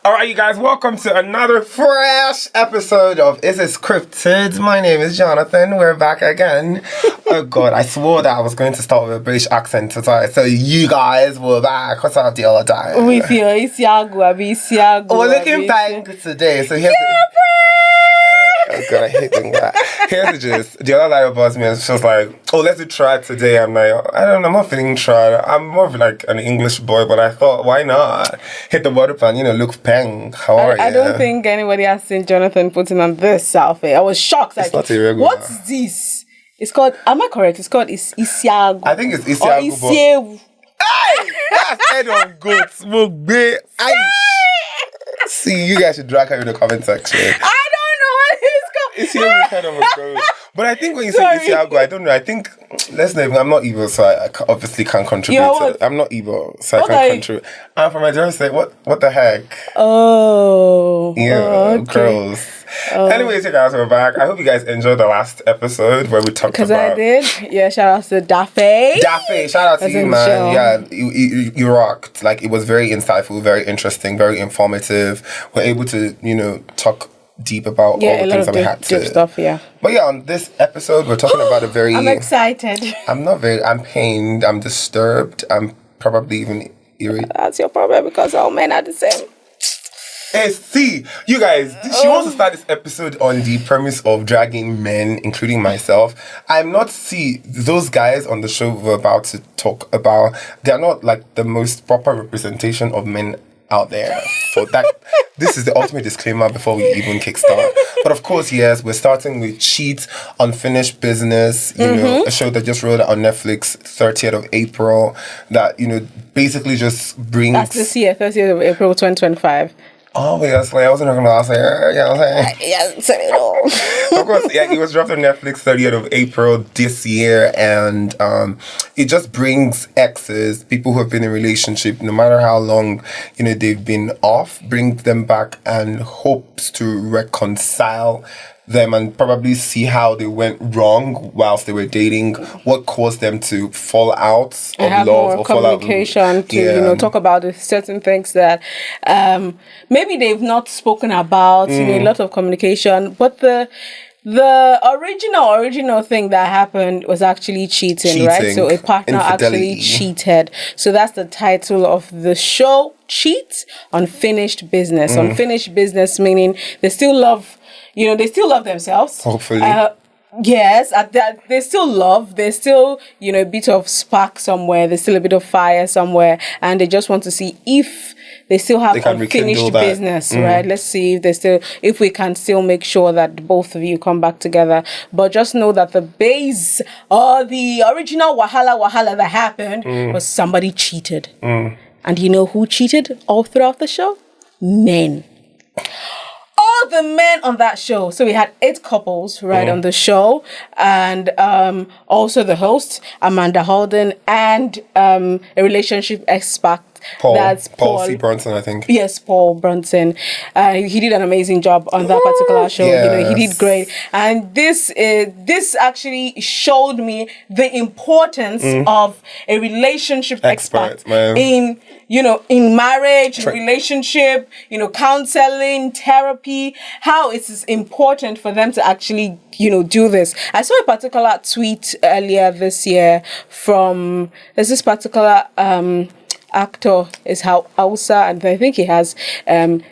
All right, you guys, welcome to another fresh episode of Is It Scripted? My name is Jonathan. We're back again. Oh, God, I swore that I was going to start with a British accent today. So you guys were back. What's up the other day? With your Isiago. We're looking back today. So here's oh, God, I hate doing that. Here's the gist. The other guy buzzed me and she was like, oh, let's do try today. I'm like, I don't know, I'm not feeling try. I'm more of like an English boy, but I thought, why not? Hit the word up and, look peng. How are you? I don't think anybody has seen Jonathan putting on this outfit. I was shocked. It's not irregular. What's this? It's called, am I correct? It's called Isiago. I think it's Isiago. Hey! That's head on goat. Smoke beer. See, you guys should drag her in the comment section. It's here with kind of a goat. But I think when you say Isiago, I don't know. I think, I'm not evil, so I obviously can't contribute to it. I'm not evil, so I can't contribute. And for my dear say, what the heck? Oh. Yeah, okay. girls. Anyways, you guys, we're back. I hope you guys enjoyed the last episode where we talked about... Because I did. Yeah, shout out to Daffy. Shout out to you, man. Yeah, you rocked. Like, it was very insightful, very interesting, very informative. We're able to, talk deep about all the things that we had to. Stuff, yeah. But yeah, on this episode, we're talking about a very... I'm excited. I'm pained, I'm disturbed, I'm probably even irritated. That's your problem because all men are the same. Hey, see, you guys, she wants to start this episode on the premise of dragging men, including myself. Those guys on the show we're about to talk about, they're not like the most proper representation of men out there. So that this is the ultimate disclaimer before we even kickstart. But of course, yes, we're starting with Cheat, Unfinished Business, a show that just rolled out on Netflix 30th of April that, basically just brings... That's this year, 30th of April 2025. Oh, yes, I wasn't talking about last year. Yeah, of course, yeah, it was dropped on Netflix 30th of April this year, and it just brings exes, people who have been in a relationship, no matter how long, they've been off, brings them back and hopes to reconcile them and probably see how they went wrong whilst they were dating, what caused them to fall out of have love more or fall out communication to talk about the certain things that maybe they've not spoken about. A lot of communication, but the original thing that happened was actually cheating, right? So a partner actually cheated. So that's the title of the show, Cheat, Unfinished Business. Unfinished business meaning they still love themselves. Hopefully. Yes, they still love. There's still, a bit of spark somewhere. There's still a bit of fire somewhere. And they just want to see if they still have unfinished business, right? Let's see if we can still make sure that both of you come back together. But just know that the base or the original wahala that happened was somebody cheated. And you know who cheated all throughout the show? Men. All the men on that show. So we had 8 couples on the show, and also the host Amanda Holden and a relationship expert. Paul C. Brunson, I think. Yes, Paul Brunson. He did an amazing job on that particular show. Yes. He did great. And this actually showed me the importance of a relationship expert in marriage, relationship, counseling, therapy, how it is important for them to actually, do this. I saw a particular tweet earlier this year there's this particular actor is Hausa, and I think he has I've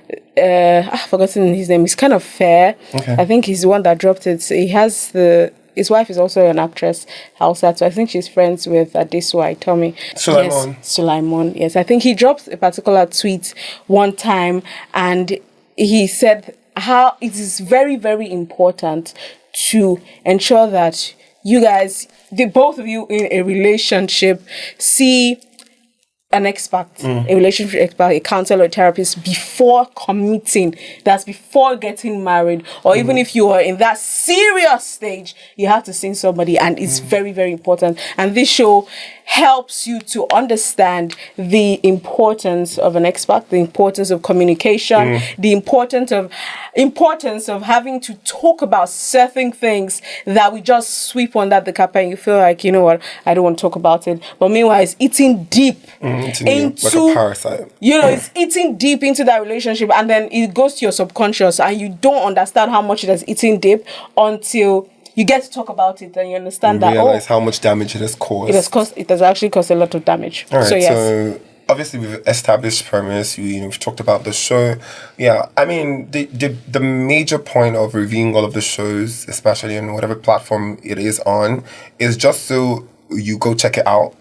forgotten his name. He's kind of fair. Okay. I think he's the one that dropped it. He has his wife is also an actress, Hausa, so I think she's friends with Adeswai Tommy. Sulaimon. Yes, I think he dropped a particular tweet one time, and he said how it is very, very important to ensure that you guys, both of you in a relationship, see an expert, a relationship expert, a counselor, a therapist before committing. That's before getting married, or even if you are in that serious stage, you have to see somebody, and it's very, very important. And this show helps you to understand the importance of an expert, the importance of communication, the importance of, importance of having to talk about certain things that we just sweep under the carpet and you feel like, you know what, I don't want to talk about it. But meanwhile, it's eating deep into, like a parasite. You know, it's eating deep into that relationship, and then it goes to your subconscious and you don't understand how much it has eaten deep until you get to talk about it and you understand that realize how much damage it has caused. It has actually caused a lot of damage. All right, so yes. So obviously we've established premise. We've talked about the show. Yeah, I mean the major point of reviewing all of the shows, especially on whatever platform it is on, is just so you go check it out.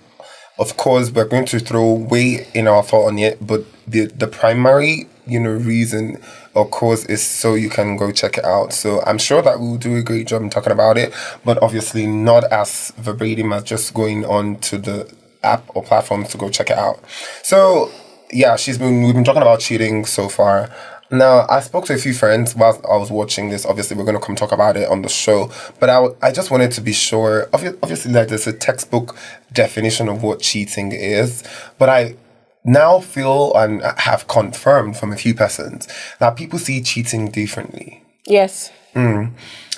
Of course, we're going to throw way in our thought on it, but the primary reason, of course, is so you can go check it out. So I'm sure that we'll do a great job in talking about it, but obviously not as verbatim as just going on to the app or platforms to go check it out. So yeah, we've been talking about cheating so far. Now, I spoke to a few friends while I was watching this. Obviously, we're going to come talk about it on the show. But I just wanted to be sure. Obviously, like, there's a textbook definition of what cheating is. But I now feel and have confirmed from a few persons that people see cheating differently. Yes.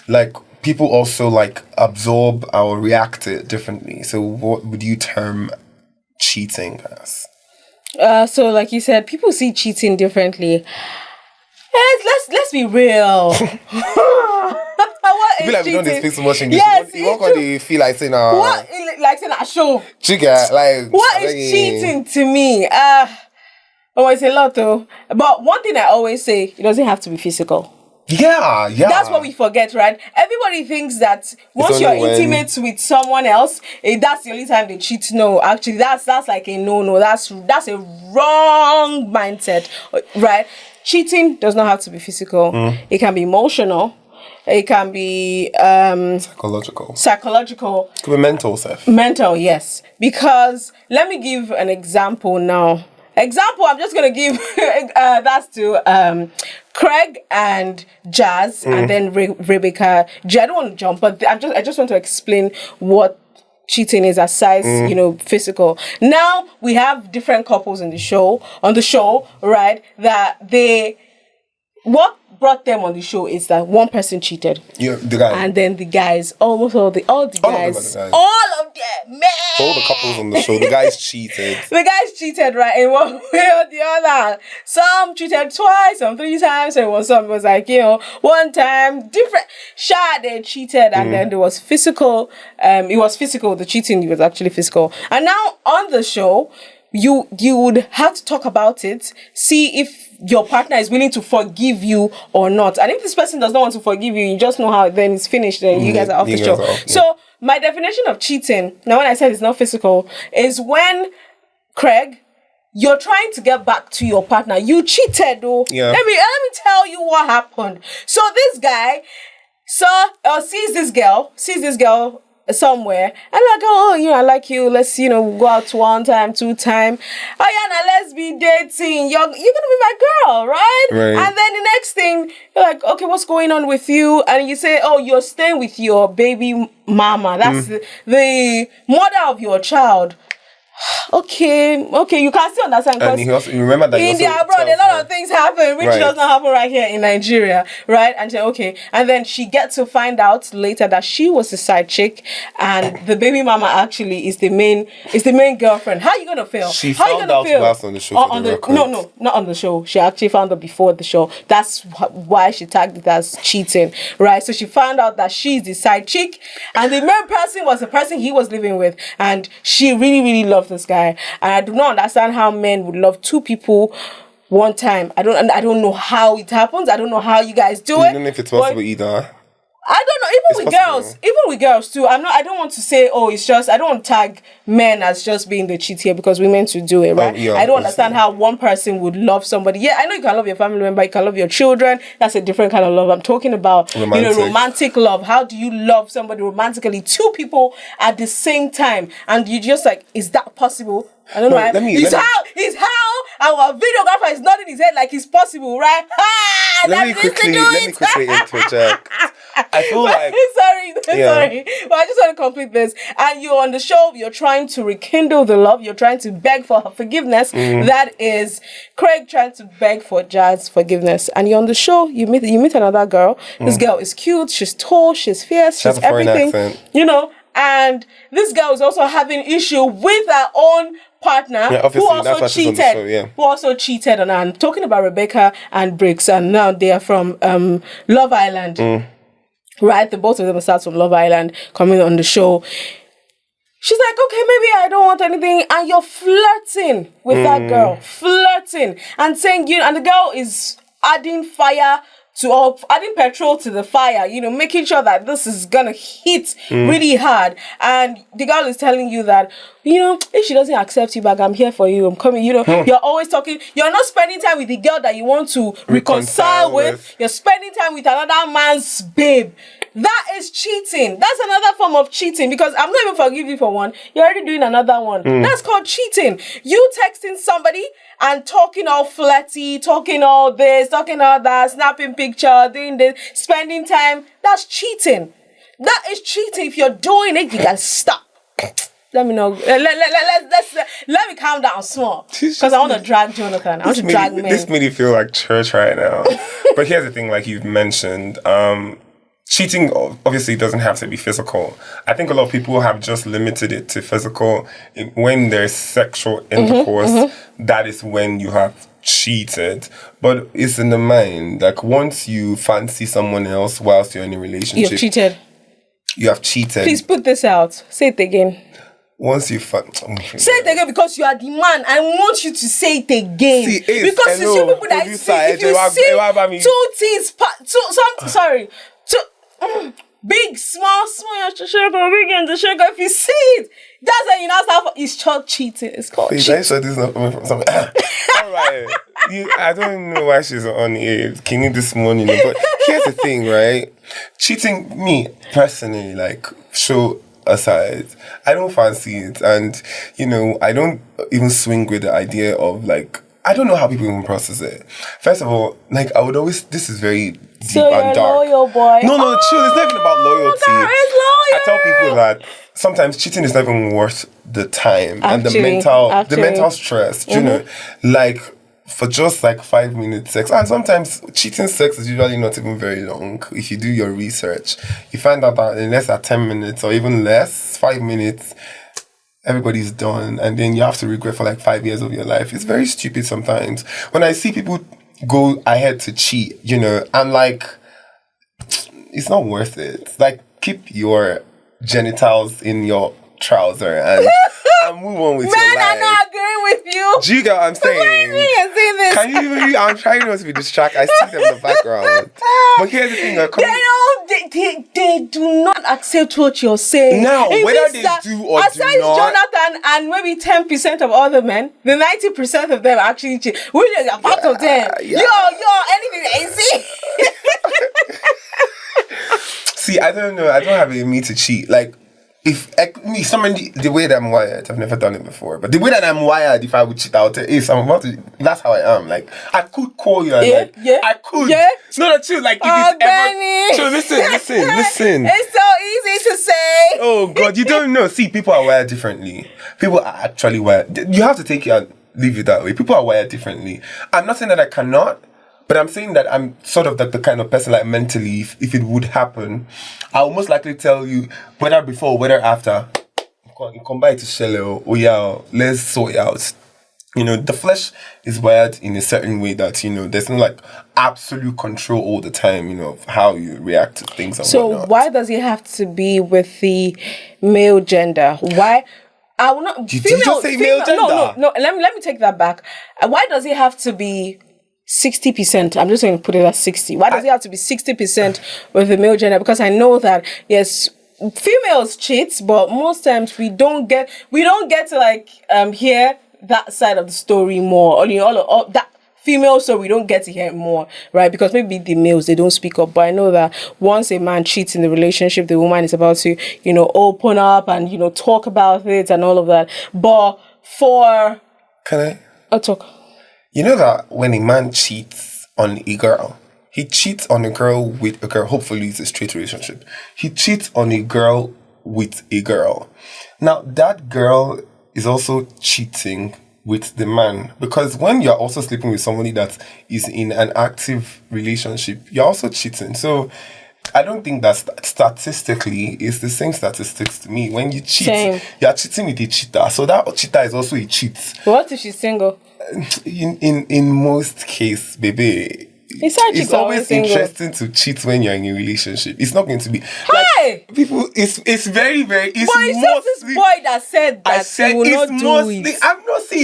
Like, people also, like, absorb or react to it differently. So what would you term cheating as? So, like you said, people see cheating differently. Let's be real. What I feel like we don't speak so much English. Yes, what do you feel like saying? What like saying a show? Trigger, like what is cheating to me? It's a lot though. But one thing I always say, it doesn't have to be physical. Yeah. That's what we forget, right? Everybody thinks that once you're intimate with someone else, that's the only time they cheat. No, actually, that's like a no. That's a wrong mindset, right? Cheating does not have to be physical. It can be emotional. It can be psychological. It could be mental stuff. Mental, yes. Because let me give an example now. I'm just gonna give that's to Craig and Jazz and then Rebecca. I don't want to jump, but I just want to explain what cheating is aside, physical. Now we have different couples on the show, right? That what brought them on the show is that one person cheated. Yeah, the guy. And then the guys, all the guys. All of them, man. All the couples on the show, the guys cheated. The guys cheated, right? In one way or the other. Some cheated twice, some 3 times. So some was like, one time, different. They cheated, and then there was physical. It was physical. The cheating was actually physical. And now on the show, you would have to talk about it, see if your partner is willing to forgive you or not. And if this person does not want to forgive you, you just know how then it's finished, then you guys are off the show. So my definition of cheating, now when I said it's not physical, is when, Craig, you're trying to get back to your partner. You cheated though. Yeah. Let me tell you what happened. So this guy sees this girl somewhere and like, I like you, let's go out 1 time, 2 time, now let's be dating, you're gonna be my girl, right? And then the next thing you're like, okay, what's going on with you? And you say, you're staying with your baby mama, that's the mother of your child. Okay, you can still understand. And you remember that in the abroad, a lot of things happen, which does not happen right here in Nigeria, right? And say, okay, and then she gets to find out later that she was the side chick, and the baby mama actually is the main girlfriend. How are you gonna feel? She found out whilst on the show. No, not on the show. She actually found out before the show. That's why she tagged it as cheating, right? So she found out that she's the side chick, and the main person was the person he was living with, and she really, really loved this guy. And I do not understand how men would love 2 people one time. I don't know how it happens. I don't know how you guys do it. I don't know if it's possible either. I don't know. Even with girls too. I don't want to say, it's just, I don't want to tag men as just being the cheat here because women to do it, right? I don't understand how one person would love somebody. Yeah, I know you can love your family member, you can love your children. That's a different kind of love. I'm talking about, romantic love. How do you love somebody romantically? 2 people at the same time. And you just like, is that possible? I don't know. It's how our videographer is nodding his head like it's possible, right? Let me quickly interject. I feel like... Sorry. But I just want to complete this. And you're on the show, you're trying to rekindle the love, you're trying to beg for her forgiveness. That is Craig trying to beg for Jazz forgiveness. And you're on the show, you meet another girl. This girl is cute, she's tall, she's fierce, she's everything. Accent. You know, and this girl is also having issue with her own partner who also cheated. Who also cheated on her. I'm talking about Rebecca and Briggs, and now they are from Love Island. Right? The both of them start from Love Island, coming on the show. She's like, okay, maybe I don't want anything. And you're flirting with that girl. Flirting. And saying, and the girl is adding petrol to the fire, making sure that this is gonna hit really hard. And the girl is telling you that, if she doesn't accept you back, I'm here for you, I'm coming, you're always talking, you're not spending time with the girl that you want to reconcile with. You're spending time with another man's babe. That is cheating. That's another form of cheating, because I'm not even forgiving you for one. You're already doing another one. That's called cheating. You texting somebody and talking all flirty, talking all this, talking all that, snapping picture, doing this, spending time. That's cheating. That is cheating. If you're doing it, you gotta stop. Let me know. Let me calm down small, because I want to drag Jonathan. I want to drag men. This made me feel like church right now. But here's the thing, like you've mentioned, cheating obviously doesn't have to be physical. I think a lot of people have just limited it to physical. When there's sexual intercourse, that is when you have cheated. But it's in the mind. Like once you fancy someone else whilst you're in a relationship, you've cheated. You have cheated. Please put this out. Say it again. Once you say it again, because you are the man. I want you to say it again. See, because you see people that if you see big, small, big and the sugar. If you see it, that's when you know how it's called cheating. It's called cheating. Are you sure this is not coming from something? All right. I don't know why she's on air. Can you this morning? But here's the thing, right? Cheating, me personally, like, show aside, I don't fancy it. And, I don't even swing with the idea of, like, I don't know how people even process it. First of all, like, I would always, this is very deep and dark. Loyal, boy. No, chill. It's not even about loyalty. I tell people that sometimes cheating is not even worth the time and the mental stress. Like, for just like 5 minutes sex. And sometimes cheating sex is usually not even very long. If you do your research, you find out that in less than 10 minutes or even less, 5 minutes, everybody's done. And then you have to regret for like 5 years of your life. It's very stupid sometimes. When I see people go ahead to cheat, I'm like, it's not worth it. Like, keep your genitals in your trouser and move on with your life. Man, I'm not agreeing with you. Do you get what I'm saying? This. Can you even? I'm trying not to be distracted. I see them in the background. But here's the thing. They do not accept what you're saying. Now, whether they do or do not. Aside Jonathan and maybe 10% of other men, the 90% of them actually cheat. We're a part of them. Yeah. Yo, anything they see. See, I don't know. I don't have it in me to cheat. Like, if somebody, the way that I'm wired, I've never done it before, but the way that I'm wired, if I would cheat out, that's how I am. Like, I could call you and I could. Yeah. No, chill. Like, if it's ever. So listen. It's so easy to say. Oh, God, you don't know. See, people are wired differently. People are actually wired. You have to take it and leave it that way. People are wired differently. I'm not saying that I cannot, but I'm saying that I'm sort of the kind of person, like, mentally, if it would happen, I'll most likely tell you, whether before or whether after, you come by to Shelley, let's sort it out. The flesh is wired in a certain way that, there's no, like, absolute control all the time, of how you react to things and whatnot. Why does it have to be with the male gender? Why? I will not. Did you just say male gender? No. Let me take that back. Why does it have to be 60%? I'm just going to put it at 60. Why does it have to be 60% with the male gender? Because I know that, yes, females cheat, but most times we don't get to like hear that side of the story more. All that female story, we don't get to hear it more, right? Because maybe the males, they don't speak up. But I know that once a man cheats in the relationship, the woman is about to, open up and, talk about it and all of that. But for... Can I? I'll talk. You know that when a man cheats on a girl, He cheats on a girl with a girl. Hopefully, it's a straight relationship. He cheats on a girl with a girl. Now, that girl is also cheating with the man, because when you're also sleeping with somebody that is in an active relationship, you're also cheating. So I don't think that statistically is the same statistics to me. When you cheat, you're cheating with a cheater. So that cheater is also a cheat. What if she's single? In most cases, baby, it's always interesting to cheat when you're in a relationship. It's not going to be like people. It's very, very. It's but it's just this boy that said that. I said will not do it.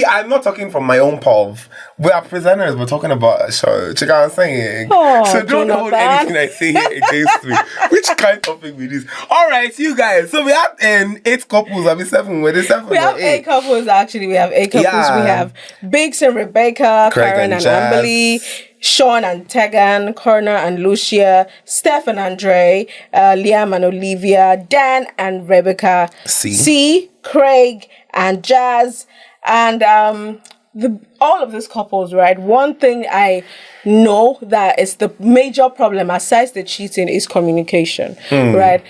I'm not talking from my own pulve. We are prisoners. We're talking about a show. Check out what I'm saying. So don't hold anything I say here against me. Which kind of topic it is? All right, you guys. So we have 8 couples. I mean 7. We're 7. We have 8 couples. Actually, we have 8 couples. Yeah. We have Biggs and Rebecca, Karen and Amberly, Sean and Tegan, Connor and Lucia, Steph and Andre, Liam and Olivia, Dan and Rebecca, C, Craig and Jazz, and all of these couples, right? One thing I know that is the major problem, aside the cheating, is communication, right?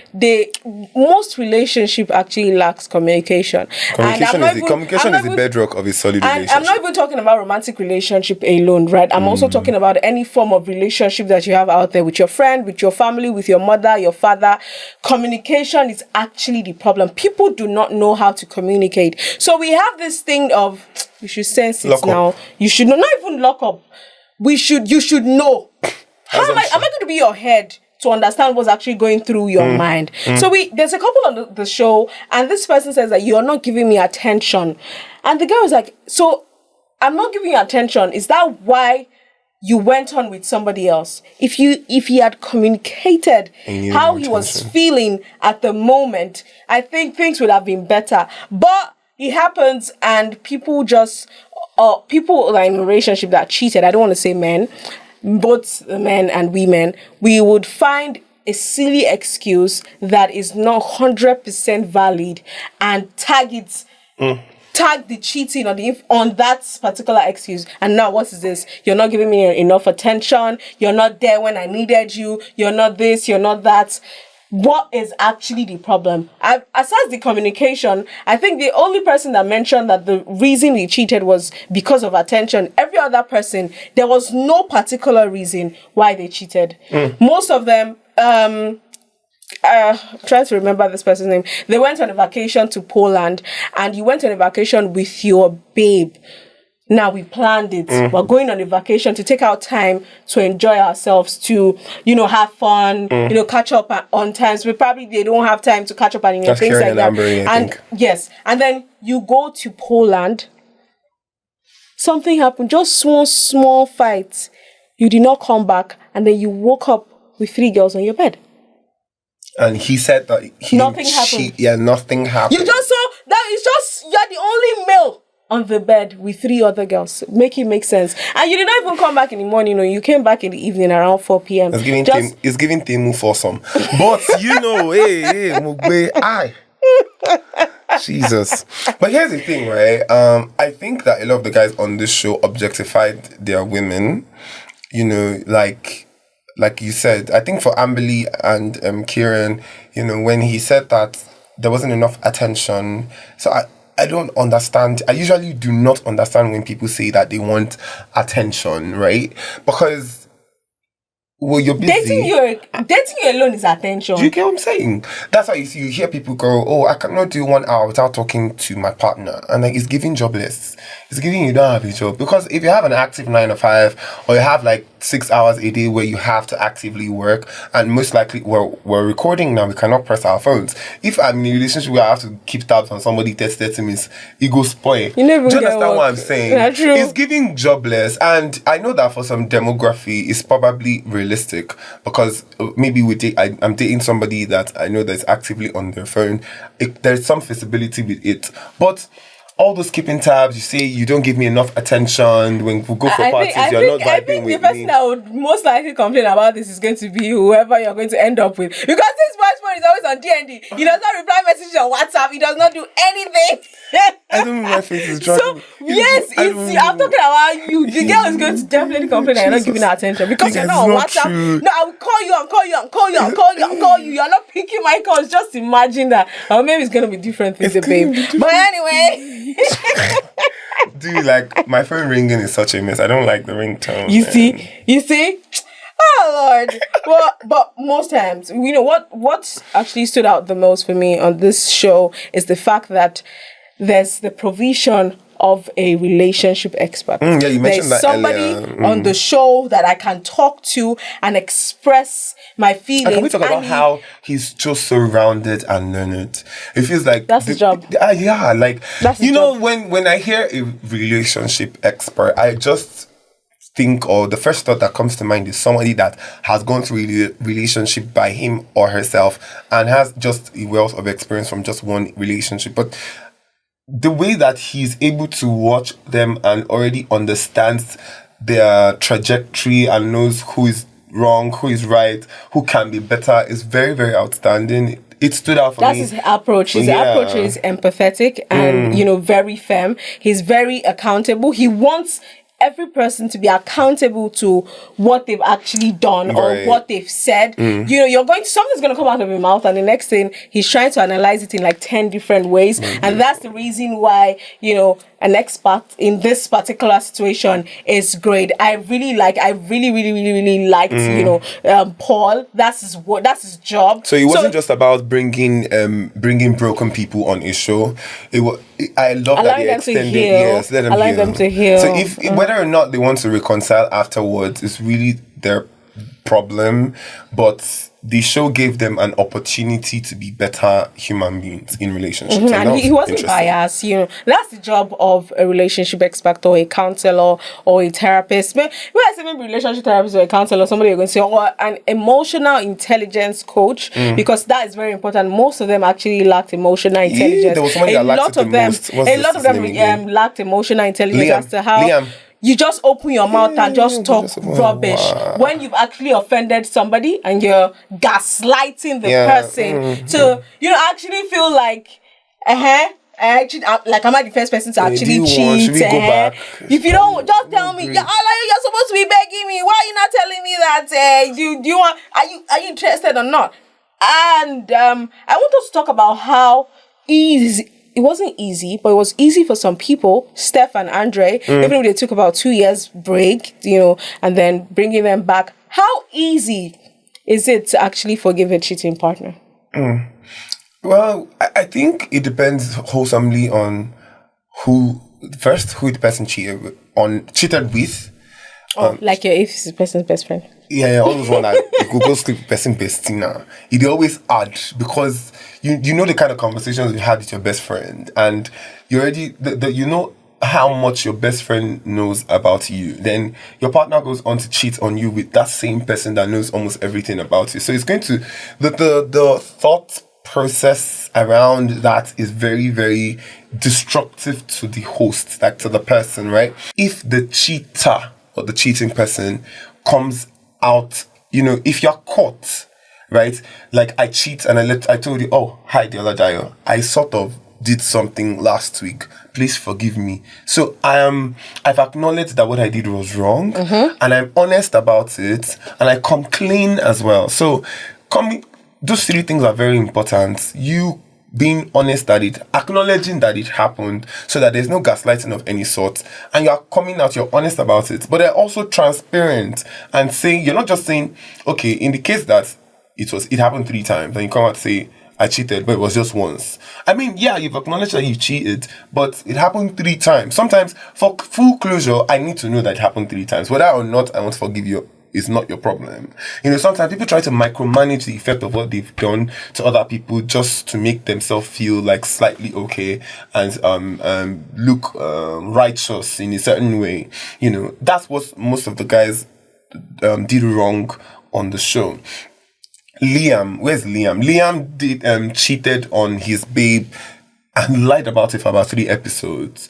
Most relationship actually lacks communication. Communication is the bedrock of a solid relationship. I'm not even talking about romantic relationship alone, right? I'm also talking about any form of relationship that you have out there with your friend, with your family, with your mother, your father. Communication is actually the problem. People do not know how to communicate. So we have this thing of, you should sense it now. You should not even lock up. You should know. How am I going to be your head to understand what's actually going through your mind? So there's a couple on the show, and this person says that you're not giving me attention. And the girl was like, so I'm not giving you attention. Is that why you went on with somebody else? If he had communicated how he was feeling at the moment, I think things would have been better. But it happens, and people are in a relationship that cheated. I don't want to say men, both men and women. We would find a silly excuse that is not 100% valid and tag it. Tag the cheating on that particular excuse. And now what is this? You're not giving me enough attention. You're not there when I needed you. You're not this. You're not that. What is actually the problem? Aside the communication, I think the only person that mentioned that the reason he cheated was because of attention. Every other person, there was no particular reason why they cheated. Most of them, trying to remember this person's name, they went on a vacation to Poland, and you went on a vacation with your babe. Now we planned it. We're going on a vacation to take our time to enjoy ourselves, to, have fun, catch up on times. They don't have time to catch up and things like that. Yes. And then you go to Poland. Something happened. Just small fights. You did not come back. And then you woke up with 3 girls on your bed. And he said that nothing happened. Nothing happened. You just saw that you're the only male on the bed with 3 other girls. Make it make sense. And you did not even come back in the morning. You came back in the evening around 4 p.m. It's giving Temu foursome. But hey, Mugbe, Jesus. But here's the thing, right? I think that a lot of the guys on this show objectified their women. Like you said, I think for Amberly and Kieran, when he said that there wasn't enough attention. So I don't understand. I usually do not understand when people say that they want attention, right? Because, you're busy. Dating you alone is attention. Do you get what I'm saying? That's why you hear people go, I cannot do 1 hour without talking to my partner. And it's giving jobless. It's giving you don't have a job. Because if you have an active 9 to 5, or you have 6 hours a day where you have to actively work, and most likely we're recording now, we cannot press our phones. If I'm in a relationship where I have to keep tabs on somebody 30 minutes, it goes spoil. You never do you understand what I'm saying? It's giving jobless. And I know that for some demography, it's probably realistic, because maybe I'm dating somebody that I know that's actively on their phone. There's some feasibility with it. But all those keeping tabs, you say you don't give me enough attention when we go for parties, you're not vibing with me. I think the person that would most likely complain about this is going to be whoever you're going to end up with. Because this boy's phone is always on D&D. He does not reply messages on WhatsApp. He does not do anything. I don't know my face is dragging. So yes, I'm talking about you. The girl is going to definitely complain that you're not giving her attention because you're not on WhatsApp. True. No, I will call you. You're not picking my calls. Just imagine that. Or maybe it's gonna be different things, babe. But anyway. Dude, like my phone ringing is such a mess. I don't like the ringtone. You see? Oh Lord. Well, but most times, you know what actually stood out the most for me on this show is the fact that there's the provision of a relationship expert. Yeah, you mentioned There's that somebody earlier. on the show that I can talk to and express my feelings. And can we talk about how he's just so rounded and learned? It feels like that's the job. Yeah, like that's you know when I hear a relationship expert, I just think, or the first thought that comes to mind is somebody that has gone through a relationship by him or herself and has just a wealth of experience from just one relationship. But the way that he's able to watch them and already understands their trajectory and knows who is wrong, who is right, who can be better is very, very outstanding. It stood out for me. That's his approach. His approach is empathetic and, very firm. He's very accountable. He wants every person to be accountable to what they've actually done or what they've said. Something's going to come out of your mouth, and the next thing he's trying to analyze it in like 10 different ways. And that's the reason why, an expert in this particular situation is great. I really liked, Paul. That's his job. So it wasn't just about bringing broken people on a show. I love that they extended. Yes, let them heal. So if whether or not they want to reconcile afterwards is really their problem, but the show gave them an opportunity to be better human beings in relationships. And he wasn't biased. That's the job of a relationship expert or a counselor or a therapist. When I say maybe relationship therapist or a counselor, somebody you're going to say, an emotional intelligence coach, because that is very important. Most of them actually lacked emotional intelligence. There was somebody that lacked it the most. A lot of them lacked emotional intelligence as to how you just open your mouth and just talk rubbish when you've actually offended somebody and you're gaslighting the person to actually feel like am I the first person to actually cheat? Should we go back? If you don't, just tell me. You're supposed to be begging me. Why are you not telling me that? Do you want? Are you interested or not? And I want us to talk about how easy. It wasn't easy, but it was easy for some people, Steph and Andre, even if they took about 2 years break, and then bringing them back. How easy is it to actually forgive a cheating partner? Well, I think it depends wholesomely on who the person cheated with. Like if the person's best friend. Yeah, all those one that Google sleep person bestie now. It always add because you know the kind of conversations you had with your best friend, and you already you know how much your best friend knows about you. Then your partner goes on to cheat on you with that same person that knows almost everything about you. So it's going to the thought process around that is very, very destructive to the host, like to the person, right? If the cheater or the cheating person comes out, if you're caught, right? Like I cheat and I told you, oh, hi, Dioladayo, I sort of did something last week. Please forgive me. So I've acknowledged that what I did was wrong, and I'm honest about it, and I come clean as well. So those three things are very important. You being honest that acknowledging that it happened so that there's no gaslighting of any sort, and you're coming out, you're honest about it, but they're also transparent and saying, you're not just saying, okay, in the case that it happened 3 times, and you come out and say, I cheated, but it was just once. I mean, yeah, you've acknowledged that you cheated, but it happened 3 times. Sometimes, for full closure, I need to know that it happened 3 times. Whether or not I want to forgive you is not your problem. Sometimes people try to micromanage the effect of what they've done to other people just to make themselves feel like slightly okay and look righteous in a certain way. That's what most of the guys did wrong on the show. Liam, where's Liam? Liam cheated on his babe and lied about it for about 3 episodes.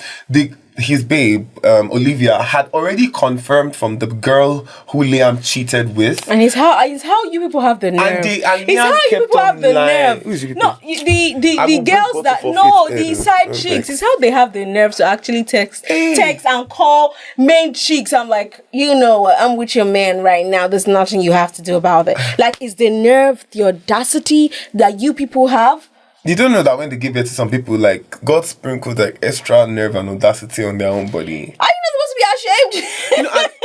His babe, Olivia, had already confirmed from the girl who Liam cheated with. And it's how you people have the nerve. It's how you people have the nerve. No, the girls that the side chicks. It's how they have the nerve to actually text and call main chicks. I'm like, you know what? I'm with your man right now. There's nothing you have to do about it. Like, it's the nerve, the audacity that you people have. You don't know that when they give it to some people, like, God sprinkled like extra nerve and audacity on their own body. Are you not supposed to be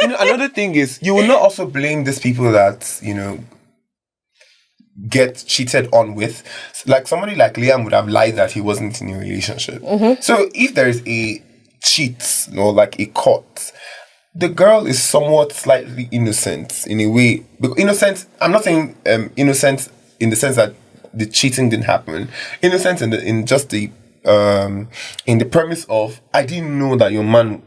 ashamed? Another thing is, you will not also blame these people that, get cheated on with. Like, somebody like Liam would have lied that he wasn't in a relationship. Mm-hmm. So if there is a cheat, like a caught, the girl is somewhat slightly innocent in a way. Innocent, I'm not saying innocent in the sense that the cheating didn't happen. Innocent in the premise of I didn't know your man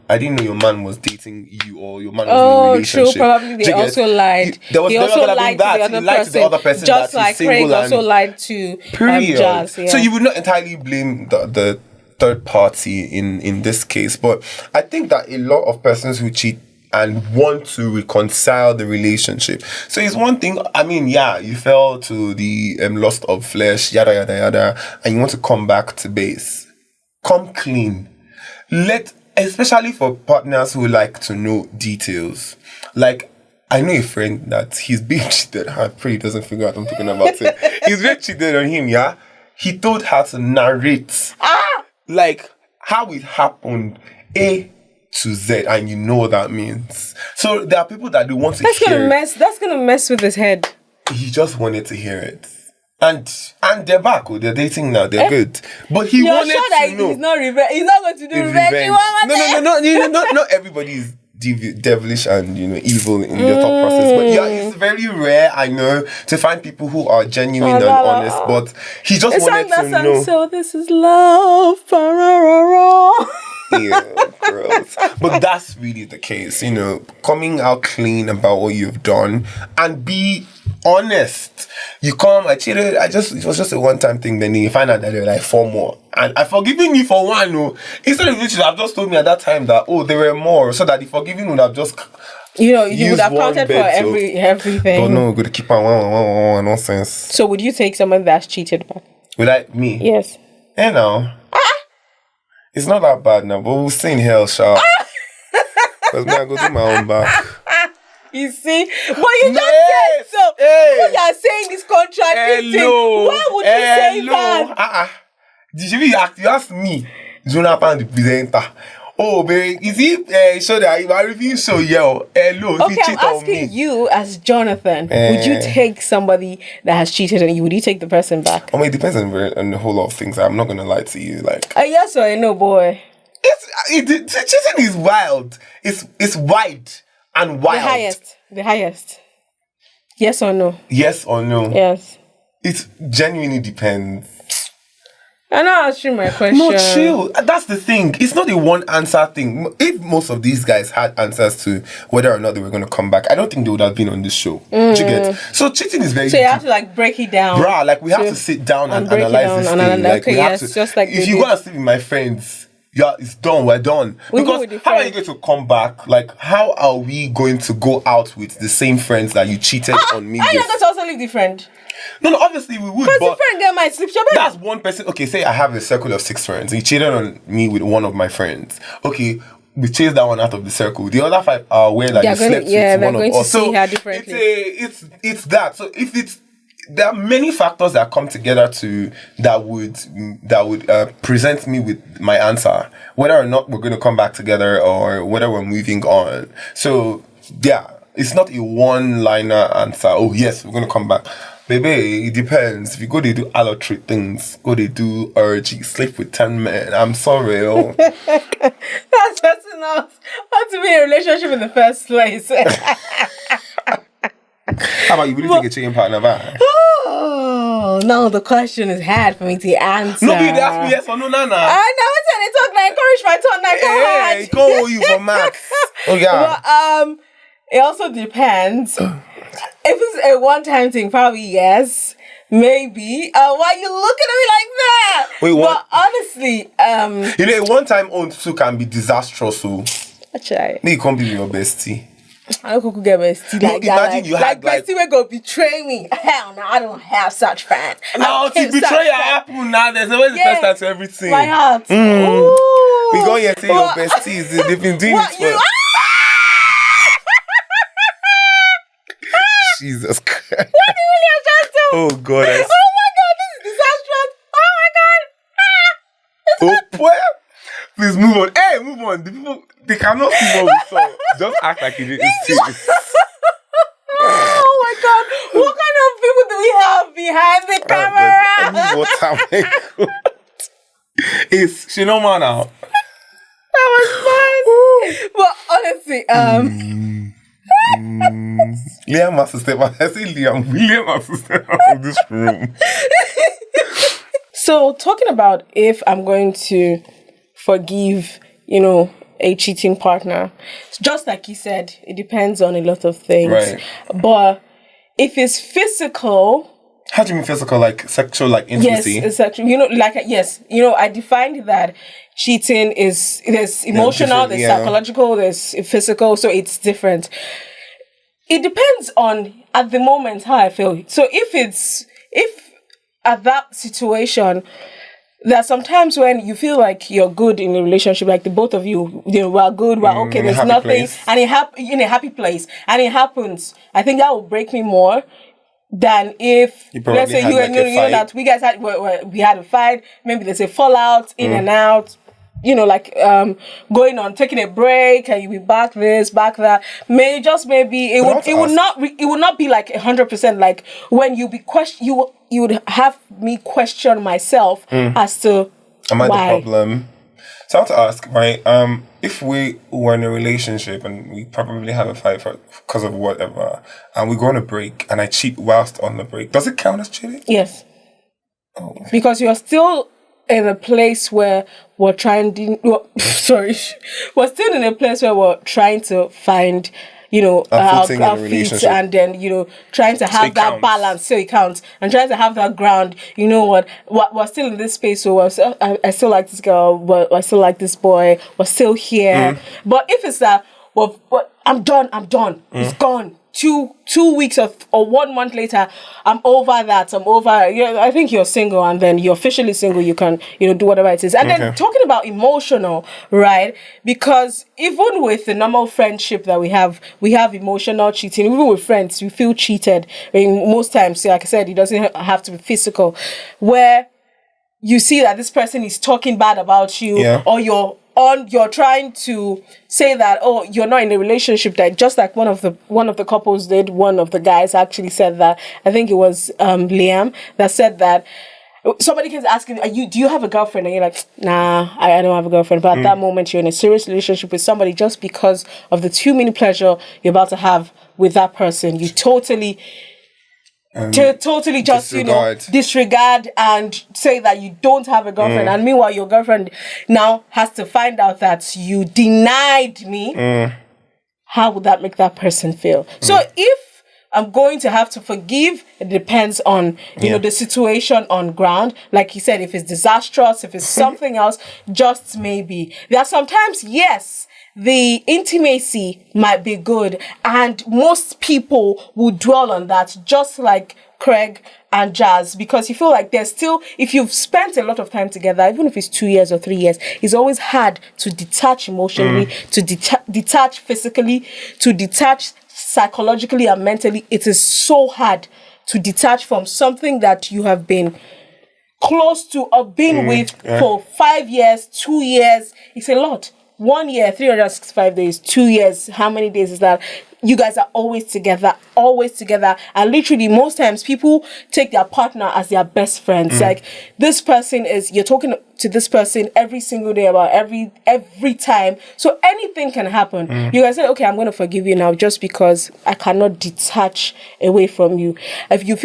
was dating you, or your man was in a relationship. True. Probably they also lied. He also lied to the other person. Just like Craig also lied to Jazz. Yeah. So you would not entirely blame the third party in this case, but I think that a lot of persons who cheat and want to reconcile the relationship. So it's one thing, you fell to the lust of flesh, yada, yada, yada, and you want to come back to base. Come clean. Especially for partners who like to know details. Like, I know a friend that he's being cheated. I pray he doesn't figure out I'm talking about it. He's being cheated on him, yeah? He told her to narrate, like, how it happened, A to Z, and you know what that means. So there are people that they want to hear it. That's gonna mess with his head. He just wanted to hear it. And they're back, they're dating now, they're good. But he wanted to know. He's not going to do revenge. No, not everybody is devilish and evil in their thought process. But yeah, it's very rare, I know, to find people who are genuine and honest. But he just wanted to know. So this is love. Yeah, gross. But that's really the case, coming out clean about what you've done and be honest. You come, I cheated, it was just a one-time thing, then you find out that there were like 4 more. And I've forgiven you for one, instead of you should have just told me at that time that, there were more, so that the forgiving would have just you would have counted for everything. But no, we're going to keep on nonsense. So would you take someone that's cheated back? Would me? Yes. No. It's not that bad now, but we'll see in hell, sharp. Because I go do my own back. You see? But you just said so. What you are saying is contradicting. Why would you say that? You asked me, Jonathan, the presenter. Oh, babe, is he show that if I review show, hello, if you cheat I'm on me. asking you as Jonathan, would you take somebody that has cheated on you? Would you take the person back? It depends on a whole lot of things. I'm not gonna lie to you. Like, yes or a no, boy. Cheating is wild. It's wide and wild. The highest. Yes or no? Yes or no? Yes. It genuinely depends. I'm not answering my question. No, chill. That's the thing. It's not a one answer thing. If most of these guys had answers to whether or not they were going to come back, I don't think they would have been on this show. Do you get? So cheating is very. So you have to break it down. Bruh, we have to sit down and analyze this thing. We have to. Just if you go and sleep with my friends, it's done. We're done. Because how are you going to come back? Like, how are we going to go out with the same friends that you cheated on me with? I know that's totally different. No, obviously we would. Because the friend girl might sleep. That's one person. Okay, say I have a circle of 6 friends. He cheated on me with one of my friends. Okay, we chased that one out of the circle. The other 5 are aware that you slept with one of us. So it's that. So if there are many factors that come together that would present me with my answer, whether or not we're going to come back together or whether we're moving on. So yeah, it's not a one-liner answer. Oh yes, we're going to come back. Baby, it depends. If you go to do allotry things, go to do orgy, sleep with 10 men. I'm sorry. That's enough. How to be in a relationship in the first place. How about you? Will you take a cheating partner back? Oh, no, the question is hard for me to answer. No, you ask me yes or no, Nana. I know, it's when they talk like encourage my tongue like hey, go you for max. Oh, yeah. But, it also depends. If it's a one-time thing, probably yes. maybe. Why are you looking at me like that? Wait, what? But honestly, you know, one time own too can be disastrous. So I try. you can't be your bestie. I don't get bestie No, like that. imagine you had bestie will go betray me. Hell no, I don't have such friends. Now to betray your happen now. There's always the first time to everything. My heart. We go here say your besties. They've been doing it for. Jesus Christ. What did William just do? Oh God. Oh my God, this is disastrous. Oh my God. Well, please move on. Hey, move on. The people, they cannot see what we saw. Just act like it is serious. Oh my God. What kind of people do we have behind the camera? What am I? It's Shinoma now. That was fun. But honestly, Liam has to step out. I say William has to step out of this room. So talking about if I'm going to forgive, a cheating partner, just like you said, it depends on a lot of things. Right. But if it's physical. How do you mean physical? Like sexual, like intimacy? Yes, it's sexual. I defined that cheating there's emotional, there's psychological, there's physical, so it's different. It depends on, at the moment, how I feel. So if at that situation, there are sometimes when you feel like you're good in a relationship, like the both of you, we're good, we're okay, there's nothing, place. And in a happy place, and it happens. I think that will break me more than if, let's say, that we guys we had a fight, maybe there's a fallout, in and out, going on, taking a break, and you be back this, back that. Maybe it would not be like 100%. Like when you would have me question myself as to am I the problem? So I want to ask, right? If we were in a relationship and we probably have a fight because of whatever, and we go on a break and I cheat whilst on the break, does it count as cheating? Yes. Oh, okay. Because you're still in a place where we're still in a place where we're trying to find, our feet, and then, trying to have that balance, so it counts, and trying to have that ground. You know what? We're still in this space, so I still like this girl, I still like this boy, we're still here. But if it's that, I'm done, it's gone. 2 weeks or 1 month later, I'm over that. I think you're single, and then you're officially single. You can, do whatever it is. And then talking about emotional, right? Because even with the normal friendship that we have emotional cheating. Even with friends, we feel cheated. I mean, most times, like I said, it doesn't have to be physical. Where you see that this person is talking bad about you, or you're trying to say that, you're not in a relationship, that just like one of the couples did. One of the guys actually said that. I think it was Liam that said that. Somebody keeps asking, do you have a girlfriend? And you're like, nah, I don't have a girlfriend. But at that moment, you're in a serious relationship with somebody, just because of the too many pleasure you're about to have with that person. You totally just disregard and say that you don't have a girlfriend, and meanwhile your girlfriend now has to find out that you denied me. How would that make that person feel? So if I'm going to have to forgive, it depends on the situation on ground. Like you said, if it's disastrous, if it's something else, just maybe. There are sometimes, yes, the intimacy might be good, and most people will dwell on that, just like Craig and Jazz, because you feel like there's still, if you've spent a lot of time together, even if it's 2 years or 3 years, it's always hard to detach emotionally, to detach physically, to detach psychologically and mentally. It is so hard to detach from something that you have been close to or been with for 5 years, 2 years. It's a lot. 1 year, 365 days, 2 years. How many days is that? You guys are always together. And literally, most times, people take their partner as their best friends. Like, this person you're talking to this person every single day about every time. So anything can happen. You guys say, okay, I'm going to forgive you now just because I cannot detach away from you. If you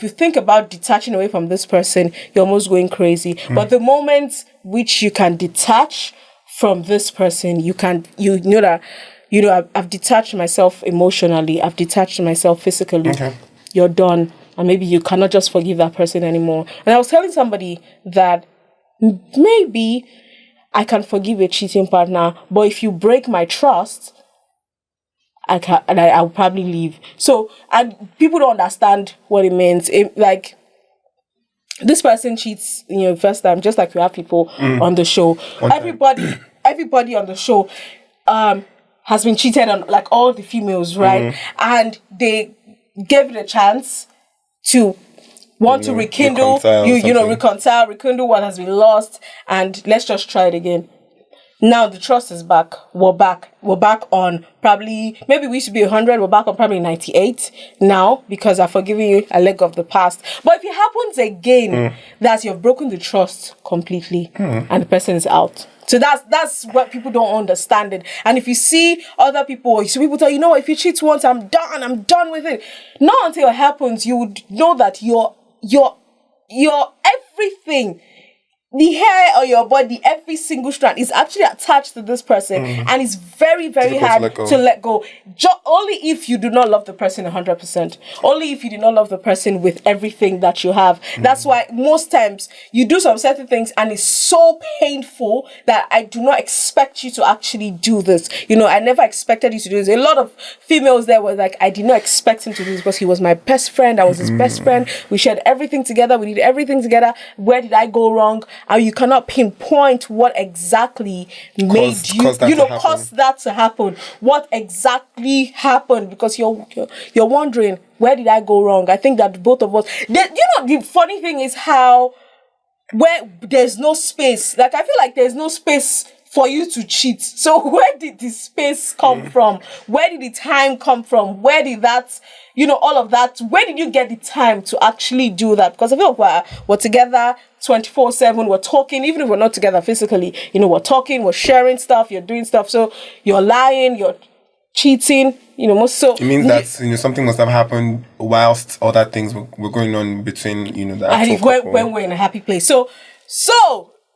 think about detaching away from this person, you're almost going crazy. But the moment which you can detach from this person, I've detached myself emotionally, I've detached myself physically. You're done. and maybe you cannot just forgive that person anymore. And I was telling somebody that maybe I can forgive a cheating partner, but if you break my trust, I'll probably leave. So, and people don't understand what it means. Like, this person cheats, first time, just like we have people on the show. Everybody on the show has been cheated on, like all the females, right? And they gave it a chance to want to rekindle, rekindle what has been lost, and let's just try it again. Now the trust is back. We're back on probably, maybe we should be 100. We're back on probably 98 now because I've forgiven you a leg of the past. But if it happens again, that you've broken the trust completely and the person is out. So that's what people don't understand it. And if you see other people, people tell you, if you cheat once, I'm done with it. Not until it happens, you would know that your everything, the hair on your body, every single strand is actually attached to this person, and it's very, very hard to let go. Only if you do not love the person 100%. Only if you do not love the person with everything that you have. That's why most times you do some certain things and it's so painful that I do not expect you to actually do this. I never expected you to do this. A lot of females there were like, I did not expect him to do this because he was my best friend. I was his best friend. We shared everything together. We did everything together. Where did I go wrong? And you cannot pinpoint what exactly made you, caused that to happen. What exactly happened? Because you're wondering, where did I go wrong? I think that both of us. The funny thing is how where there's no space. Like I feel like there's no space for you to cheat. So where did the space come from? Where did the time come from? Where did that, all of that, where did you get the time to actually do that? Because I feel like we're together 24/7, we're talking, even if we're not together physically, we're talking, we're sharing stuff, you're doing stuff. So you're lying, you're cheating, so. It means that, something must have happened whilst other things were going on between, the actual couple. When we're in a happy place. So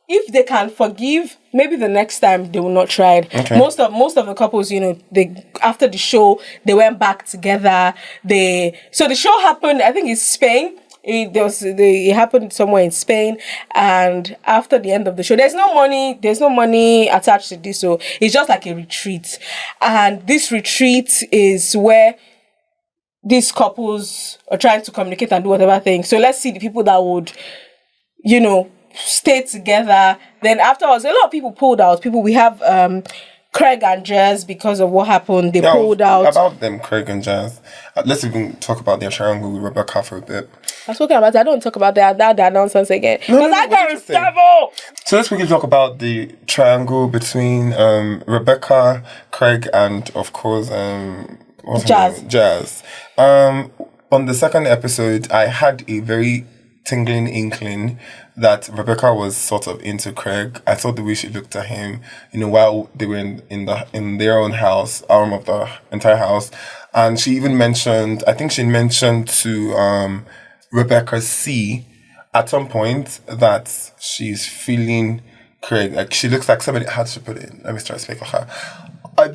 if they can forgive, maybe the next time they will not try it. Okay. Most of the couples, they after the show they went back together. So the show happened, I think, in Spain. It happened somewhere in Spain, and after the end of the show, there's no money attached to this, so it's just like a retreat. And this retreat is where these couples are trying to communicate and do whatever thing. So let's see the people that would, stay together. Then afterwards, a lot of people pulled out. We have Craig and Jazz, because of what happened, they pulled out. About them, Craig and Jazz. Let's even talk about their triangle with Rebecca for a bit. I was talking about. I don't talk about that nonsense again. Because that guy is devil. So let's quickly talk about the triangle between Rebecca, Craig, and of course Jazz. On the second episode, I had a very tingling inkling that Rebecca was sort of into Craig. I thought the way she looked at him, while they were in their own house, arm of the entire house, and she even mentioned to Rebecca C at some point that she's feeling Craig. Like, she looks like somebody. How to put it? Let me try to speak for her.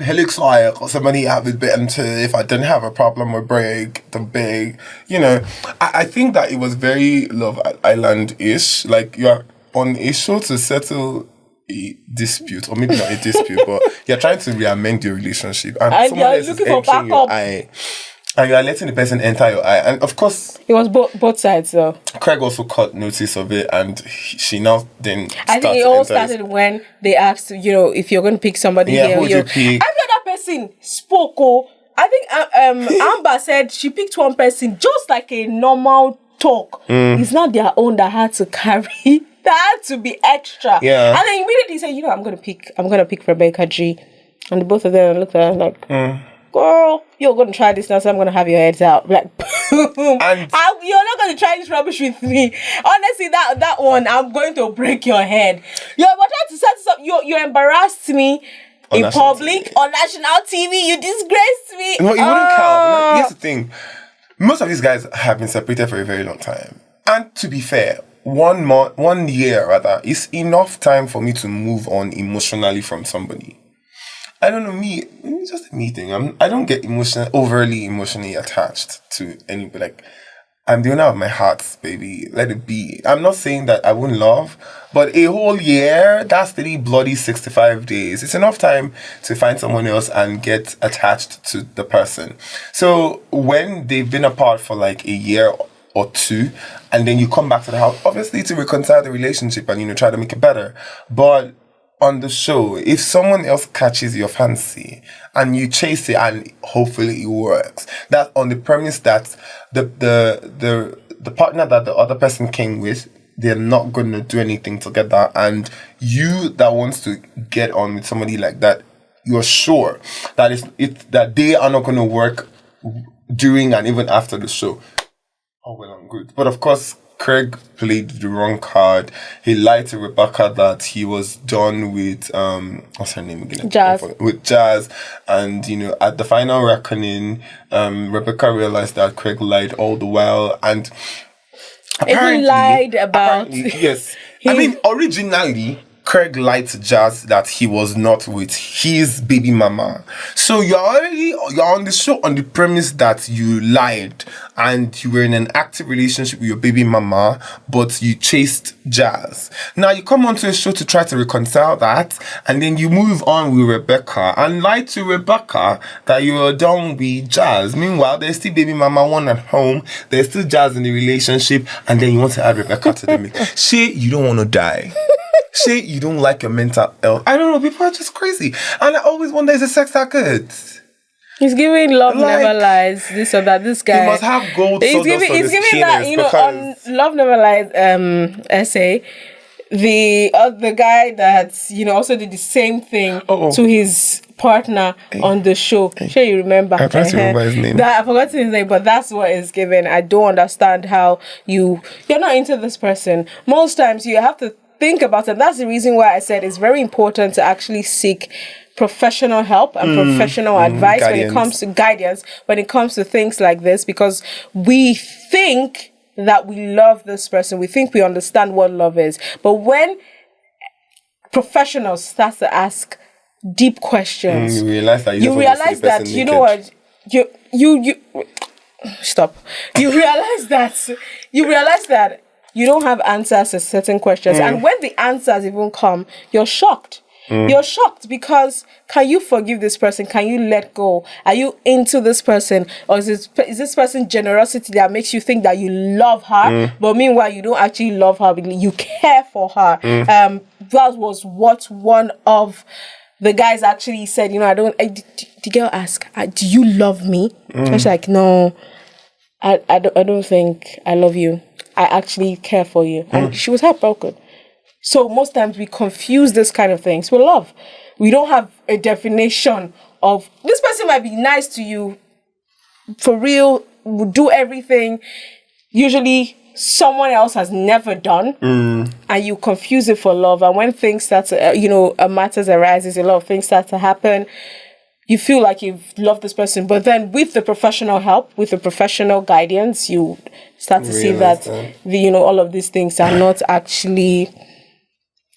He looks like somebody I would be into if I didn't have a problem with Break, the big, I think that it was very Love Island-ish. Like, you're on a show to settle a dispute, or maybe not a dispute, but you're trying to re-amend your relationship. And someone else is entering your eye. And you are letting the person enter your eye. And of course, it was both sides though. Craig also caught notice of it, and she now then I think it all started when they asked, if you're going to pick somebody here. Who would you pick? Every other person spoke. I think Amber said she picked one person, just like a normal talk. It's not their own that had to carry. That had to be extra. Yeah. And then immediately said, I'm gonna pick Rebecca G. And both of them looked at her like, girl, you're going to try this now, so I'm going to have your heads out. Like, boom. You're not going to try this rubbish with me. Honestly, that one, I'm going to break your head. You're trying to set this up. You embarrassed me in public, TV. On national TV. You disgraced me. No, it wouldn't count. Here's the thing. Most of these guys have been separated for a very long time. And to be fair, 1 year rather, is enough time for me to move on emotionally from somebody. I don't know, it's just a me thing. I don't get overly emotionally attached to anybody. Like, I'm the owner of my heart, baby. Let it be. I'm not saying that I wouldn't love, but a whole year, that's 3 bloody 65 days. It's enough time to find someone else and get attached to the person. So when they've been apart for like a year or 2, and then you come back to the house, obviously to reconcile the relationship and, try to make it better. But on the show, if someone else catches your fancy and you chase it and hopefully it works, that's on the premise that the partner that the other person came with, they're not going to do anything together, and you that wants to get on with somebody like that, you're sure that that they are not going to work during and even after the show. Oh, well and good. But of course, Craig played the wrong card. He lied to Rebecca that he was done with what's her name again? Jazz. With Jazz. And at the final reckoning, Rebecca realized that Craig lied all the while, and apparently lied about yes. I mean, originally Craig lied to Jazz that he was not with his baby mama. So you're on the show on the premise that you lied and you were in an active relationship with your baby mama, but you chased Jazz. Now you come onto a show to try to reconcile that, and then you move on with Rebecca and lie to Rebecca that you were done with Jazz. Meanwhile, there's still baby mama 1 at home, there's still Jazz in the relationship, and then you want to add Rebecca to the mix. Shit, you don't want to die. Say you don't like your mental health. I don't know, people are just crazy. And I always wonder, is the sex that good? He's giving Love Never Lies, this or that. This guy. He must have gold He's giving that, on Love Never Lies essay, the guy that, also did the same thing to his partner on the show. Sure you remember. I can't remember his name. I forgot his name, but that's what is given. I don't understand how you're not into this person. Most times you have to think about it. That's the reason why I said it's very important to actually seek professional help and professional advice when it comes to guidance, when it comes to things like this, because we think that we love this person, we think we understand what love is, but when professionals start to ask deep questions, you realize that you know what, you stop. You realize that you don't have answers to certain questions. And when the answers even come, you're shocked. You're shocked because can you forgive this person? Can you let go? Are you into this person? Or is this person's generosity that makes you think that you love her, but meanwhile you don't actually love her, you care for her? That was what one of the guys actually said, the girl asked, do you love me? And she's like, no, I don't think I love you. I actually care for you. And she was heartbroken. So most times we confuse this kind of things with love. We don't have a definition of, this person might be nice to you, for real, will do everything. Usually someone else has never done, and you confuse it for love. And when things start to, matters arises, a lot of things start to happen. You feel like you've loved this person, but then with the professional help, with the professional guidance, you start to see that all of these things are not actually,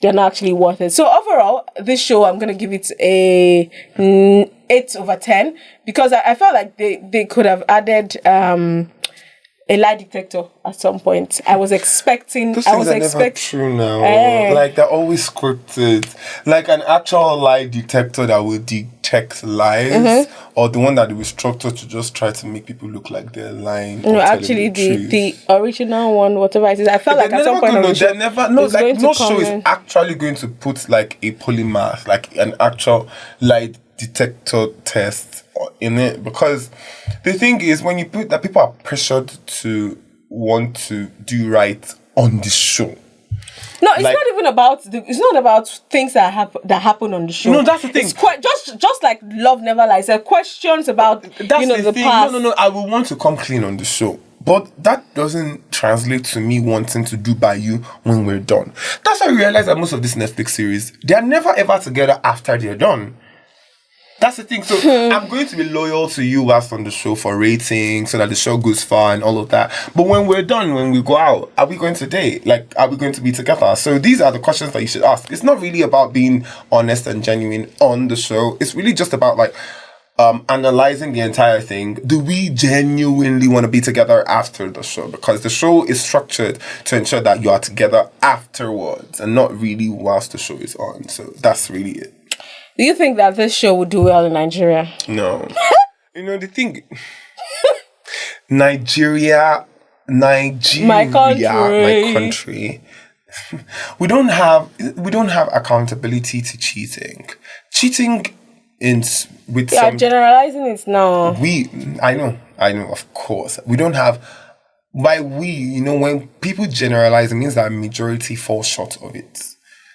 they're not actually worth it. So overall, this show, I'm gonna give it a 8/10 because I felt like they could have added a lie detector at some point. I was expecting. Those things are never true now. Like they're always scripted. Like an actual lie detector that will detect lies, or the one that will structured to just try to make people look like they're lying. No, actually, the original one, whatever it is, I felt like at some point no show is actually going to put like a polymath, like an actual lie detector test in it, because the thing is, when you put that, people are pressured to want to do right on the show. No, it's not even about it's not about things that happen on the show. No, that's the thing. It's just like Love Never Lies. There are questions about the thing. past. No. I will want to come clean on the show, but that doesn't translate to me wanting to do by you when we're done. That's why I realize that most of these Netflix series, they are never ever together after they're done. That's the thing. So I'm going to be loyal to you whilst on the show for ratings, so that the show goes far and all of that. But when we're done, when we go out, are we going to date? Like, are we going to be together? So these are the questions that you should ask. It's not really about being honest and genuine on the show. It's really just about like analyzing the entire thing, do we genuinely want to be together after the show? Because the show is structured to ensure that you are together afterwards and not really whilst the show is on. So that's really it. Do you think that this show would do well in Nigeria? No. The thing... Nigeria, my country. We don't have accountability to cheating. Cheating with some generalizing it now. I know, of course. We don't have when people generalize, it means that majority fall short of it.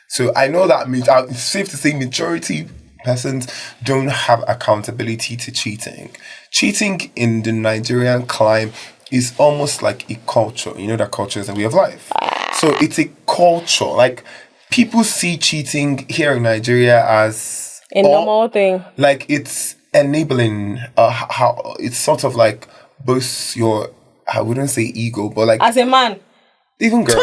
So I know that it's safe to say majority persons don't have accountability to cheating. Cheating in the Nigerian climate is almost like a culture. You know that culture is a way of life. So it's a culture. Like, people see cheating here in Nigeria as a normal thing. Like, it's enabling. How it's sort of like boasts your, I wouldn't say ego, but like, as a man, even girls.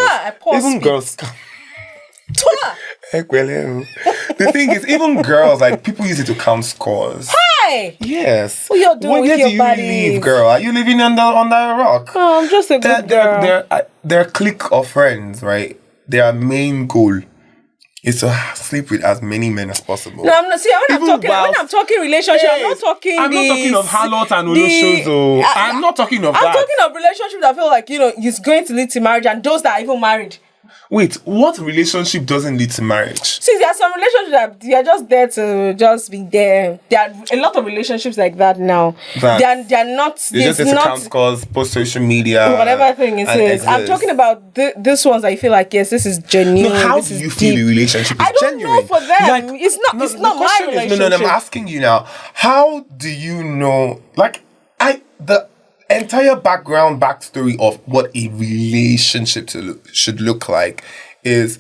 The thing is, even girls, like, people use it to count scores. Hi! Yes. What you're doing with your body? Where do you live, girl? Are you living under a rock? Oh, I'm just a good girl. Their clique of friends, right? Their main goal is to sleep with as many men as possible. No, I'm not. See, when I'm talking relationship, yes, I'm not talking of harlot and Olo shows. I'm not talking of that. I'm talking of relationships that feel like, it's going to lead to marriage, and those that are even married. Wait, what relationship doesn't lead to marriage? See, there are some relationships that they are just there to just be there. There are a lot of relationships like that now. They are not. They just account scores, post social media, whatever thing it is. I'm talking about this ones that I feel like, yes, this is genuine. No, how do you feel the relationship is genuine? I don't know for them. Like, it's not my relationship. No, I'm asking you now. How do you know? Like, the entire backstory of what a relationship should look like is,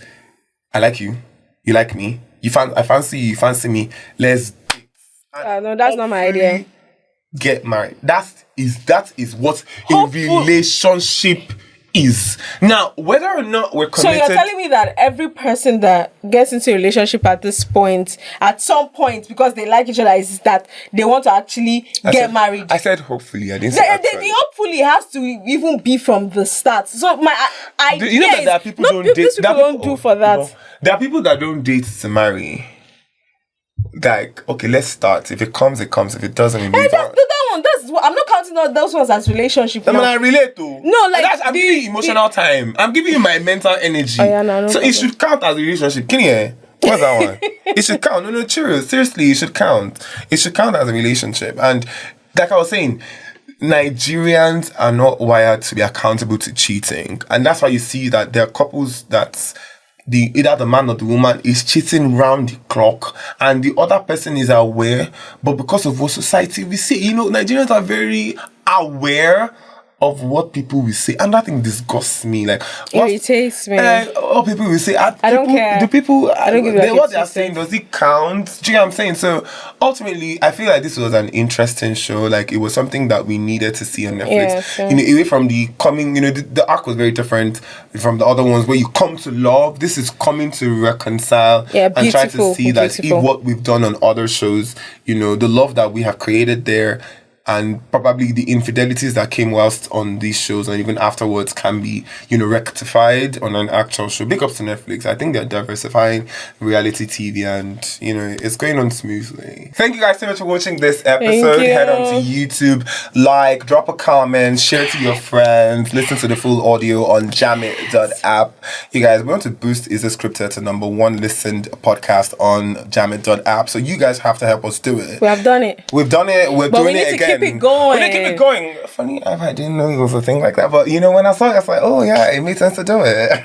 I like you, you like me, I fancy you, you fancy me, let's date. No, that's not my idea. Get married. That is what a relationship is. Now, whether or not we're committed... So you're telling me that every person that gets into a relationship at some point, because they like each other, is that they want to actually get married? I said hopefully. I didn't say actually. The hopefully has to even be from the start. So my idea you know that there are people don't do for that. No, there are people that don't date to marry. Like, okay, let's start. If it comes, it comes. If it doesn't, it moves on. I'm not counting all those ones as relationship. I relate to. No, like, I'm giving you emotional time. I'm giving you my mental energy. Oh, yeah, no, so it should count as a relationship. Can you hear? What's that one? It should count. No, cheers. Seriously, it should count. It should count as a relationship. And like I was saying, Nigerians are not wired to be accountable to cheating. And that's why you see that there are couples that either the man or the woman is cheating round the clock and the other person is aware, but because of what society we see, Nigerians are very aware of what people will say, and that thing disgusts me. Like, irritates me. What people will say. I don't care. Do people? I don't give what they are saying, does it count? Do you know what I'm saying? So ultimately, I feel like this was an interesting show. Like, it was something that we needed to see on Netflix. Yeah, away from the coming. The arc was very different from the other ones where you come to love. This is coming to reconcile and try to see that if what we've done on other shows, the love that we have created there, and probably the infidelities that came whilst on these shows and even afterwards can be, rectified on an actual show. Big ups to Netflix. I think they're diversifying reality TV and, it's going on smoothly. Thank you guys so much for watching this episode. Head on to YouTube, drop a comment, share to your friends, listen to the full audio on Jamit.app. You guys, we want to boost Is This Scripted to #1 listened podcast on Jamit.app. So you guys have to help us do it. We have done it. We've done it. We're doing it again. Keep it going. Keep it going. Funny, I didn't know it was a thing like that. But when I saw it, I was like, oh yeah, it made sense to do it.